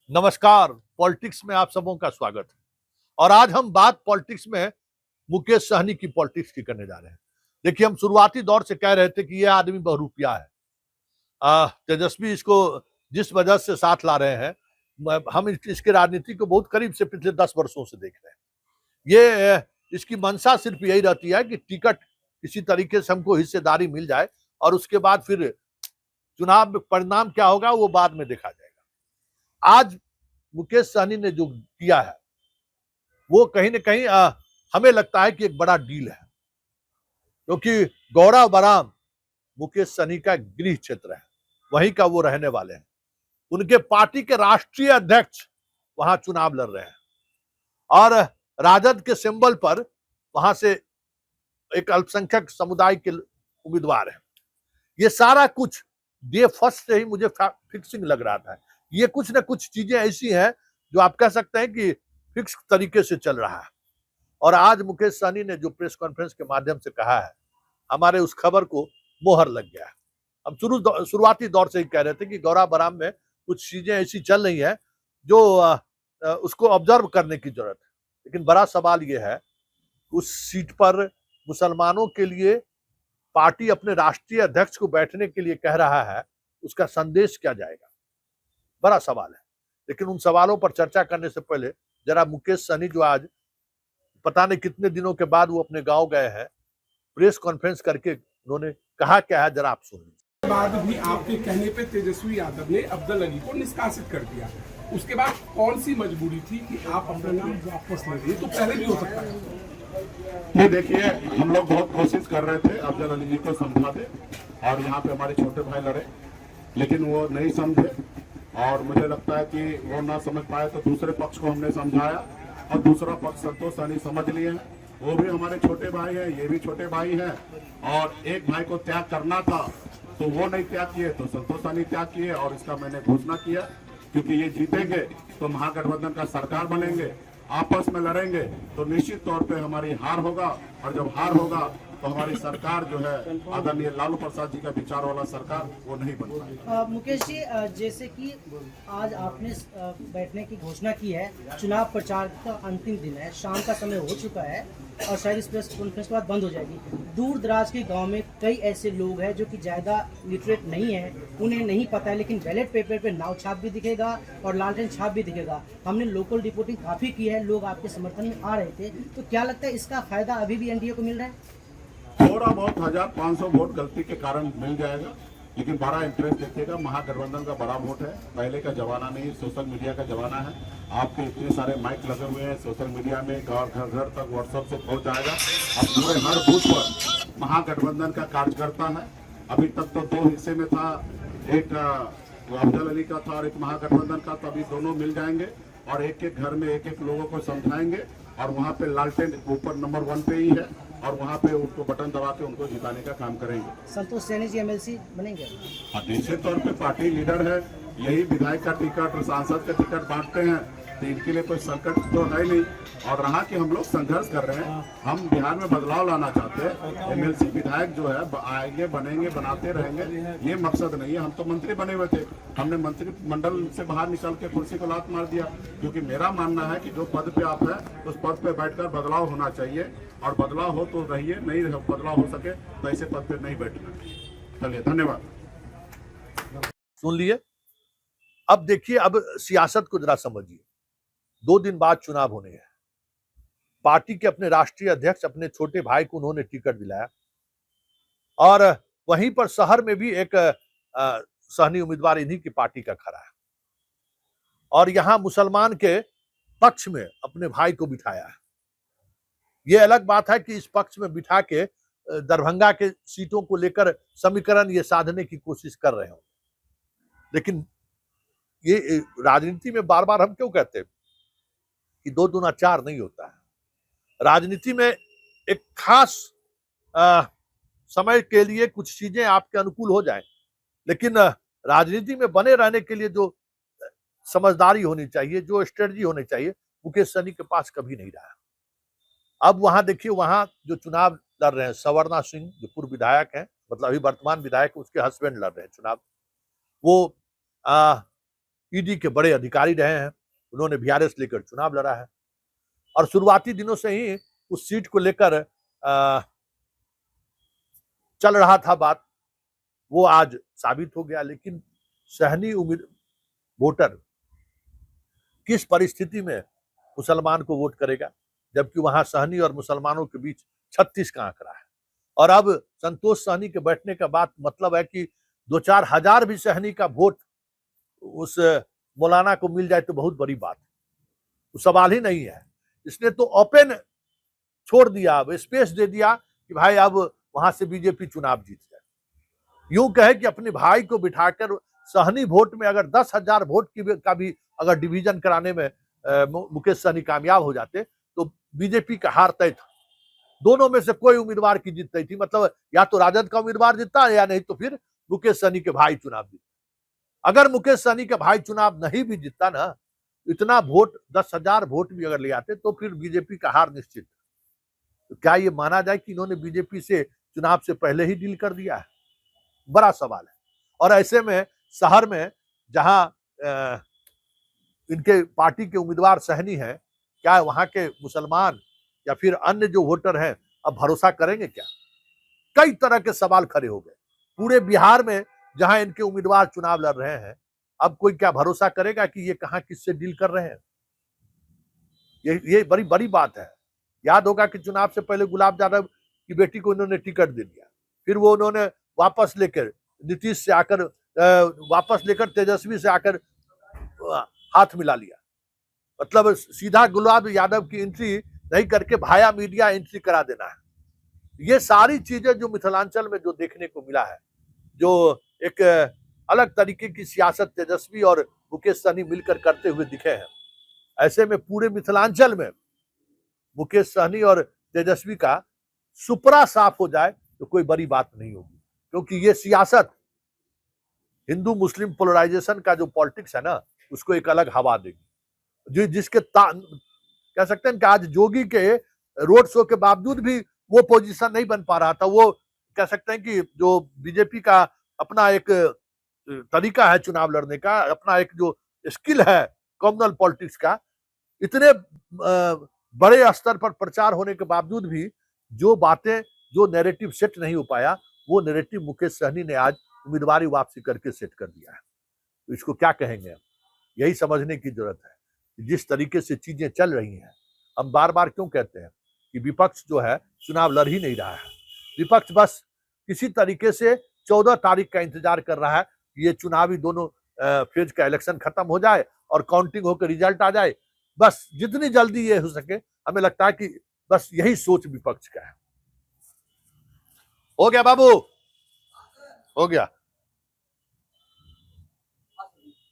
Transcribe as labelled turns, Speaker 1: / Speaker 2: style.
Speaker 1: नमस्कार। पॉलिटिक्स में आप सबों का स्वागत है। और आज हम बात पॉलिटिक्स में मुकेश सहनी की पॉलिटिक्स की करने जा रहे हैं। देखिए, हम शुरुआती दौर से कह रहे थे कि यह आदमी बहुरूपिया है। तेजस्वी इसको जिस वजह से साथ ला रहे हैं, हम इसके राजनीति को बहुत करीब से पिछले 10 वर्षों से देख रहे हैं। ये इसकी मंशा सिर्फ यही रहती है कि टिकट किसी तरीके से हमको हिस्सेदारी मिल जाए और उसके बाद फिर चुनाव में परिणाम क्या होगा वो बाद में देखा जाएगा। आज मुकेश सहनी ने जो किया है वो कहीं ना कहीं हमें लगता है कि एक बड़ा डील है, क्योंकि गौरा बराम मुकेश सहनी का गृह क्षेत्र है, वहीं का वो रहने वाले हैं। उनके पार्टी के राष्ट्रीय अध्यक्ष वहां चुनाव लड़ रहे हैं और राजद के सिंबल पर वहां से एक अल्पसंख्यक समुदाय के उम्मीदवार हैं। ये सारा कुछ डे फर्स्ट से ही मुझे फिक्सिंग लग रहा था। ये कुछ ना कुछ चीजें ऐसी हैं जो आप कह सकते हैं कि फिक्स तरीके से चल रहा है। और आज मुकेश सहनी ने जो प्रेस कॉन्फ्रेंस के माध्यम से कहा है, हमारे उस खबर को मोहर लग गया है। हम शुरुआती दौर से ही कह रहे थे कि गौरा बराम में कुछ चीजें ऐसी चल रही हैं जो उसको ऑब्जर्व करने की जरूरत है। लेकिन बड़ा सवाल यह है, उस सीट पर मुसलमानों के लिए पार्टी अपने राष्ट्रीय अध्यक्ष को बैठने के लिए कह रहा है, उसका संदेश क्या जाएगा, बड़ा सवाल है। लेकिन उन सवालों पर चर्चा करने से पहले जरा मुकेश सहनी जो आज पता नहीं कितने दिनों के बाद वो अपने गांव गए हैं, प्रेस कॉन्फ्रेंस करके उन्होंने कहा क्या है, जरा आप सुन लीजिए।
Speaker 2: बाद भी आपके कहने पे तेजस्वी यादव ने अफजल अली को निष्कासित कर दिया। उसके बाद कौन सी मजबूरी थी कि आप अपना नाम वापस ले लिए? तो पहले भी हो सकता है।
Speaker 3: ये देखिए, हम लोग बहुत कोशिश कर रहे थे अफजल अली जी को समझा दे, और यहाँ पे हमारे छोटे भाई लड़े, लेकिन वो नहीं समझे। और मुझे लगता है कि वो ना समझ पाए, तो दूसरे पक्ष को हमने समझाया और दूसरा पक्ष संतोष सहनी समझ लिए हैं। वो भी हमारे छोटे भाई हैं, ये भी छोटे भाई हैं। और एक भाई को त्याग करना था तो वो नहीं त्याग किए, तो संतोष सहनी त्याग किए। और इसका मैंने घोषणा किया, क्योंकि ये जीतेंगे तो महागठबंधन का सरकार बनेंगे, आपस में लड़ेंगे तो निश्चित तौर पे हमारी हार होगा। और जब हार होगा तो हमारी सरकार जो है आदरणीय लालू प्रसाद जी का विचार वाला सरकार वो नहीं बन पाएगी।
Speaker 4: मुकेश जी, जैसे कि आज आपने बैठने की घोषणा की है, चुनाव प्रचार का अंतिम दिन है, शाम का समय हो चुका है और शायद इस प्रेस कॉन्फ्रेंस के बाद बंद हो जाएगी। दूर दराज के गांव में कई ऐसे लोग हैं जो कि ज़्यादा लिटरेट नहीं है, उन्हें नहीं पता है, लेकिन बैलेट पेपर पे नाव छाप भी दिखेगा और लालटेन छाप भी दिखेगा। हमने लोकल रिपोर्टिंग काफ़ी की है, लोग आपके समर्थन में आ रहे थे, तो क्या लगता है इसका फायदा अभी भी एनडीए को मिल रहा है?
Speaker 3: थोड़ा बहुत 1500 वोट गलती के कारण मिल जाएगा, लेकिन बड़ा इंटरेस्ट देखिएगा। महागठबंधन का बड़ा वोट है, पहले का जमाना नहीं, सोशल मीडिया का जमाना है। आपके इतने सारे माइक लगे हुए हैं सोशल मीडिया में, घर घर तक व्हाट्सएप से पहुंच जाएगा। अब पूरे हर बूथ पर महागठबंधन का कार्यकर्ता है। अभी तक तो 2 हिस्से में था, एक अफजल अली का था और एक महागठबंधन का, तो अभी दोनों मिल जाएंगे और एक एक घर में एक एक लोगों को समझाएंगे। और वहाँ पे लालटेन ऊपर नंबर 1 पे ही है और वहाँ पे उनको बटन दबा के उनको जिताने का काम करेंगे।
Speaker 4: संतोष सहनी जी एमएलसी बनेंगे?
Speaker 3: निश्चित तौर पे पार्टी लीडर है, यही विधायक का टिकट और सांसद का टिकट बांटते हैं, तो इनके लिए कोई संकट तो है नहीं। और रहा कि हम लोग संघर्ष कर रहे हैं, हम बिहार में बदलाव लाना चाहते हैं। एमएलसी विधायक जो है आएंगे, बनेंगे, बनाते रहेंगे, ये मकसद नहीं है। हम तो मंत्री बने हुए थे, हमने मंत्रिमंडल से बाहर निकल के कुर्सी को लात मार दिया, क्योंकि मेरा मानना है कि जो पद पे आप है उस पद पे बैठकर बदलाव होना चाहिए। और बदलाव हो तो रहिए, नहीं बदलाव हो सके तो ऐसे पद पे नहीं बैठना। चलिए, धन्यवाद।
Speaker 1: सुन लिए। अब देखिए, अब सियासत को जरा समझिए। 2 दिन बाद चुनाव होने हैं, पार्टी के अपने राष्ट्रीय अध्यक्ष अपने छोटे भाई को उन्होंने टिकट दिलाया और वहीं पर शहर में भी एक सहनी उम्मीदवार इन्हीं की पार्टी का खड़ा है और यहां मुसलमान के पक्ष में अपने भाई को बिठाया है। यह अलग बात है कि इस पक्ष में बिठा के दरभंगा के सीटों को लेकर समीकरण ये साधने की कोशिश कर रहे हो। लेकिन ये राजनीति में बार बार हम क्यों कहते हैं कि 2 दूना 4 नहीं होता है। राजनीति में एक खास समय के लिए कुछ चीजें आपके अनुकूल हो जाएं, लेकिन राजनीति में बने रहने के लिए जो समझदारी होनी चाहिए, जो स्ट्रेटजी होनी चाहिए, मुकेश सहनी के पास कभी नहीं रहा। अब वहां देखिए, वहां जो चुनाव लड़ रहे हैं सवर्णा सिंह, जो पूर्व विधायक हैं, मतलब अभी वर्तमान विधायक, उसके हस्बैंड लड़ रहे हैं चुनाव। वो ईडी के बड़े अधिकारी रहे हैं, उन्होंने वीआरएस लेकर चुनाव लड़ा है और शुरुआती दिनों से ही उस सीट को लेकर चल रहा था बात, वो आज साबित हो गया। लेकिन सहनी वोटर किस परिस्थिति में मुसलमान को वोट करेगा, जबकि वहां सहनी और मुसलमानों के बीच 36 का आंकड़ा है। और अब संतोष सहनी के बैठने का बात मतलब है कि 2-4 हजार भी सहनी का वोट उस मौलाना को मिल जाए तो बहुत बड़ी बात, तो सवाल ही नहीं है। इसने तो ओपन छोड़ दिया, अब स्पेस दे दिया कि भाई अब वहां से बीजेपी चुनाव जीत जाए। यूं कहे कि अपने भाई को बिठाकर सहनी वोट में अगर 10,000 वोट का भी अगर डिवीजन कराने में मुकेश सहनी कामयाब हो जाते तो बीजेपी का हार तय था। दोनों में से कोई उम्मीदवार की जीत तय थी, मतलब या तो राजद का उम्मीदवार जीतता या नहीं तो फिर मुकेश सहनी के भाई चुनाव जीतता। अगर मुकेश सहनी के भाई चुनाव नहीं भी जीतता ना, इतना वोट 10,000 वोट भी अगर ले आते तो फिर बीजेपी का हार निश्चित। तो क्या ये माना जाए कि इन्होंने बीजेपी से चुनाव से पहले ही डील कर दिया है? बड़ा सवाल है। और ऐसे में शहर में जहां इनके पार्टी के उम्मीदवार सहनी हैं, क्या वहां के मुसलमान या फिर अन्य जो वोटर हैं अब भरोसा करेंगे क्या? कई तरह के सवाल खड़े हो गए। पूरे बिहार में जहां इनके उम्मीदवार चुनाव लड़ रहे हैं, अब कोई क्या भरोसा करेगा कि ये कहां किससे डील कर रहे हैं? ये बड़ी बड़ी बात है। याद होगा कि चुनाव से पहले गुलाब यादव की बेटी को इन्होंने टिकट दे दिया, फिर वो उन्होंने वापस लेकर नीतीश से आकर वापस लेकर तेजस्वी से आकर हाथ मिला लिया। मतलब सीधा गुलाब यादव की एंट्री नहीं करके भाया मीडिया एंट्री करा देना है। ये सारी चीजें जो मिथिलांचल में जो देखने को मिला है, जो एक अलग तरीके की सियासत तेजस्वी और मुकेश सहनी मिलकर करते हुए दिखे हैं, ऐसे में पूरे मिथिलांचल में मुकेश सहनी और तेजस्वी का सुपरा साफ हो जाए तो कोई बड़ी बात नहीं होगी, क्योंकि ये सियासत हिंदू मुस्लिम पोलराइजेशन का जो पॉलिटिक्स है ना, उसको एक अलग हवा देगी। जिसके कह सकते हैं कि आज जोगी के रोड शो के बावजूद भी वो पोजीशन नहीं बन पा रहा था। वो कह सकते हैं कि जो बीजेपी का अपना एक तरीका है चुनाव लड़ने का, अपना एक जो स्किल है कम्युनल पॉलिटिक्स का, इतने बड़े स्तर पर प्रचार होने के बावजूद भी जो बातें, जो नैरेटिव सेट नहीं हो पाया, वो नैरेटिव मुकेश सहनी ने आज उम्मीदवारी वापसी करके सेट कर दिया है। तो इसको क्या कहेंगे? यही समझने की जरूरत है कि जिस तरीके से चीजें चल रही हैं, हम बार बार क्यों कहते हैं कि विपक्ष जो है चुनाव लड़ ही नहीं रहा है। विपक्ष बस किसी तरीके से 14 तारीख का इंतजार कर रहा है कि ये चुनावी दोनों फेज का इलेक्शन खत्म हो जाए और काउंटिंग होकर रिजल्ट आ जाए। बस जितनी जल्दी ये हो सके, हमें लगता है कि बस यही सोच विपक्ष का है। हो गया बाबू, हो गया।